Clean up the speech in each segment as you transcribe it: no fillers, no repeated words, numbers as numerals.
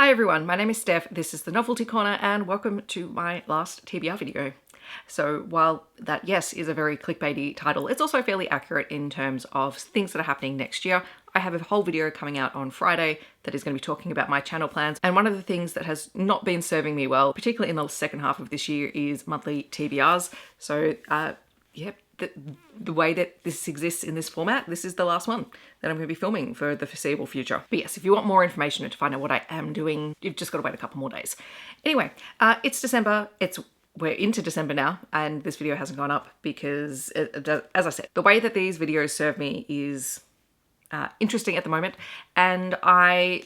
Hi everyone, my name is Steph, this is the Novelty Corner, and welcome to my last TBR video. So while that, yes, is a very clickbaity title, it's also fairly accurate in terms of things that are happening next year. I have a whole video coming out on Friday that is going to be talking about my channel plans, and one of the things that has not been serving me well, particularly in the second half of this year, is monthly TBRs. So the way that this exists in this format, this is the last one that I'm going to be filming for the foreseeable future. But yes, if you want more information and to find out what I am doing, you've just got to wait a couple more days. Anyway, it's December. We're into December now, and this video hasn't gone up because, as I said, the way that these videos serve me is interesting at the moment, and I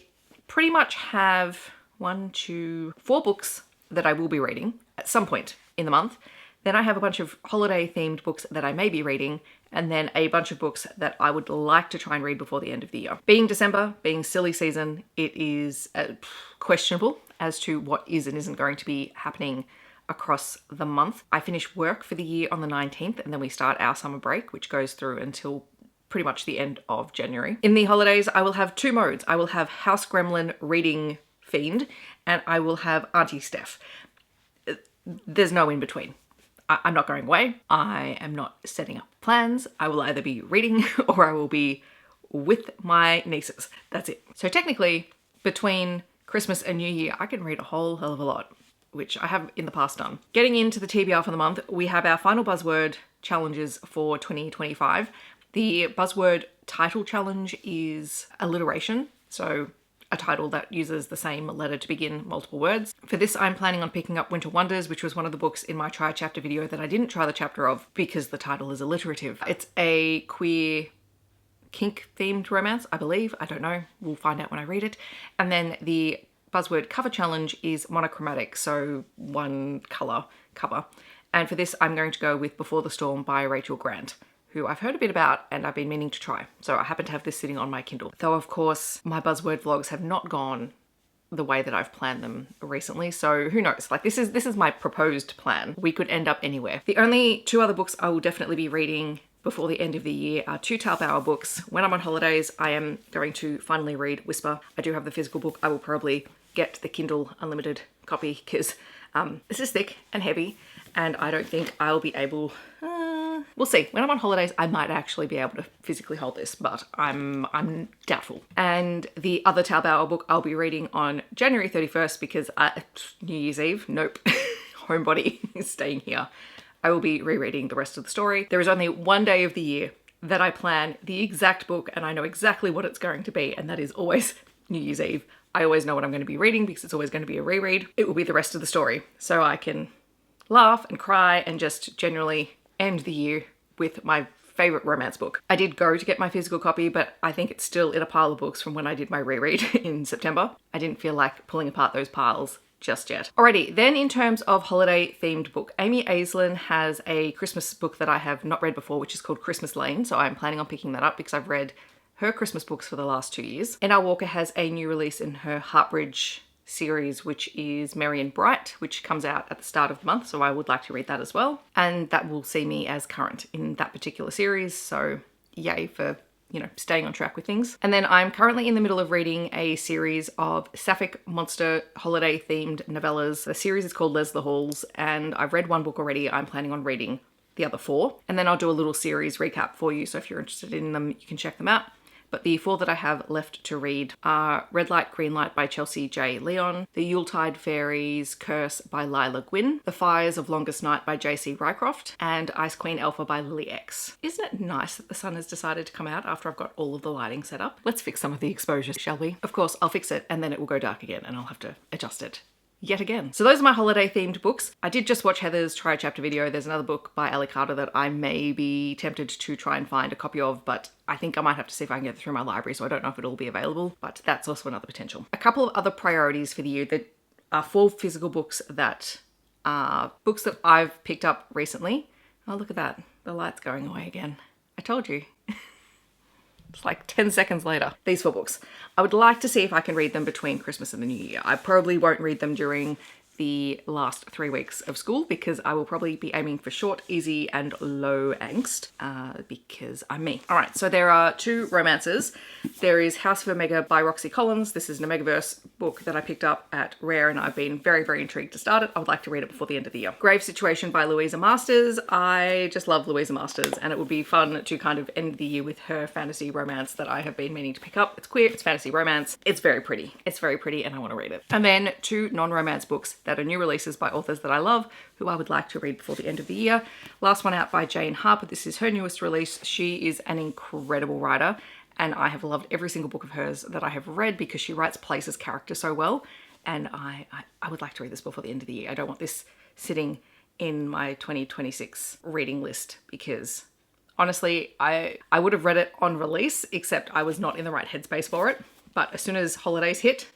pretty much have 4 books that I will be reading at some point in the month. Then I have a bunch of holiday-themed books that I may be reading, and then a bunch of books that I would like to try and read before the end of the year. Being December, being silly season, it is questionable as to what is and isn't going to be happening across the month. I finish work for the year on the 19th, and then we start our summer break, which goes through until pretty much the end of January. In the holidays, I will have 2 modes. I will have House Gremlin Reading Fiend, and I will have Auntie Steph. There's no in between. I'm not going away. I am not setting up plans. I will either be reading or I will be with my nieces. That's it. So technically, between Christmas and New Year, I can read a whole hell of a lot, which I have in the past done. Getting into the TBR for the month, we have our final buzzword challenges for 2025. The buzzword title challenge is alliteration, so a title that uses the same letter to begin multiple words. For this, I'm planning on picking up Winter Wonders, which was one of the books in my try a chapter video that I didn't try the chapter of because the title is alliterative. It's a queer kink-themed romance, I believe. I don't know. We'll find out when I read it. And then the buzzword cover challenge is monochromatic, so one colour cover. And for this, I'm going to go with Before the Storm by Rachel Grant, who I've heard a bit about and I've been meaning to try. So I happen to have this sitting on my Kindle. Though of course, my buzzword vlogs have not gone the way that I've planned them recently. So who knows? Like this is my proposed plan. We could end up anywhere. The only 2 other books I will definitely be reading before the end of the year are 2 Tal Bauer books. When I'm on holidays, I am going to finally read Whisper. I do have the physical book. I will probably get the Kindle Unlimited copy because this is thick and heavy and I don't think I'll be able... We'll see. When I'm on holidays, I might actually be able to physically hold this, but I'm doubtful. And the other Tal Bauer book I'll be reading on January 31st because New Year's Eve, nope, homebody is staying here. I will be rereading the rest of the story. There is only one day of the year that I plan the exact book and I know exactly what it's going to be, and that is always New Year's Eve. I always know what I'm going to be reading because it's always going to be a reread. It will be the rest of the story, so I can laugh and cry and just generally end the year with my favourite romance book. I did go to get my physical copy, but I think it's still in a pile of books from when I did my reread in September. I didn't feel like pulling apart those piles just yet. Alrighty, then in terms of holiday themed book, Amy Aislin has a Christmas book that I have not read before, which is called Christmas Lane. So I'm planning on picking that up because I've read her Christmas books for the last 2 years. N.R. Walker has a new release in her Heartbridge series, which is Merry and Bright, which comes out at the start of the month, so I would like to read that as well. And that will see me as current in that particular series, so yay for, you know, staying on track with things. And then I'm currently in the middle of reading a series of sapphic monster holiday themed novellas. The series is called Les the Halls, and I've read 1 book already. I'm planning on reading the other 4, and then I'll do a little series recap for you, so if you're interested in them, you can check them out. But the 4 that I have left to read are Red Light, Green Light by Chelsey J. Leon, The Yuletide Fairies Curse by Lila Gwynn, The Fires of Longest Night by J.C. Rycroft, and Ice Queen Alpha by Lily X. Isn't it nice that the sun has decided to come out after I've got all of the lighting set up? Let's fix some of the exposure, shall we? Of course, I'll fix it and then it will go dark again and I'll have to adjust it yet again. So those are my holiday themed books. I did just watch Heather's try a chapter video. There's another book by Ali Carter that I may be tempted to try and find a copy of, but I think I might have to see if I can get it through my library, so I don't know if it'll be available, but that's also another potential. A couple of other priorities for the year that are 4 physical books that are books that I've picked up recently. Oh, look at that. The light's going away again. I told you. It's like 10 seconds later. These 4 books. I would like to see if I can read them between Christmas and the New Year. I probably won't read them during the last 3 weeks of school because I will probably be aiming for short, easy, and low angst because I'm me. All right, so there are 2 romances. There is House of Omega by Roxy Collins. This is an Omegaverse book that I picked up at Rare and I've been very, very intrigued to start it. I would like to read it before the end of the year. Grave Situation by Louisa Masters. I just love Louisa Masters and it would be fun to kind of end the year with her fantasy romance that I have been meaning to pick up. It's queer, it's fantasy romance. It's very pretty. It's very pretty and I want to read it. And then 2 non-romance books that are new releases by authors that I love, who I would like to read before the end of the year. Last one out by Jane Harper. This is her newest release. She is an incredible writer and I have loved every single book of hers that I have read because she writes places character so well. And I would like to read this before the end of the year. I don't want this sitting in my 2026 reading list because honestly, I would have read it on release, except I was not in the right headspace for it. But as soon as holidays hit,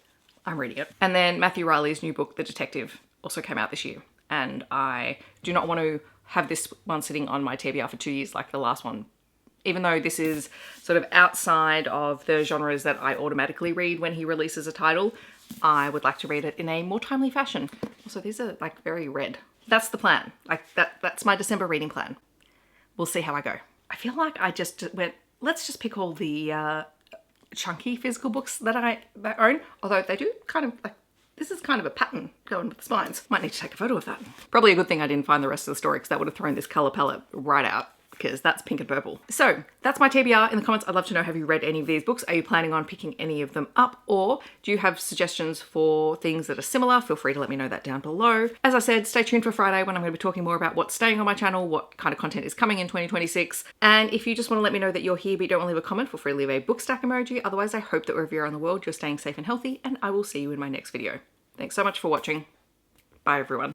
I'm reading it. And then Matthew Reilly's new book, The Detective, also came out this year. And I do not want to have this one sitting on my TBR for 2 years like the last one. Even though this is sort of outside of the genres that I automatically read when he releases a title, I would like to read it in a more timely fashion. Also, these are like very red. That's the plan. Like that's my December reading plan. We'll see how I go. I feel like I just went, let's just pick all the chunky physical books that I own. Although they do kind of like, this is kind of a pattern going with the spines. Might need to take a photo of that. Probably a good thing I didn't find the rest of the story because that would have thrown this color palette right out because that's pink and purple. So that's my TBR. In the comments, I'd love to know, have you read any of these books? Are you planning on picking any of them up? Or do you have suggestions for things that are similar? Feel free to let me know that down below. As I said, stay tuned for Friday when I'm going to be talking more about what's staying on my channel, what kind of content is coming in 2026. And if you just want to let me know that you're here but you don't want to leave a comment, feel free to leave a book stack emoji. Otherwise, I hope that wherever you're in the world, you're staying safe and healthy, and I will see you in my next video. Thanks so much for watching. Bye everyone.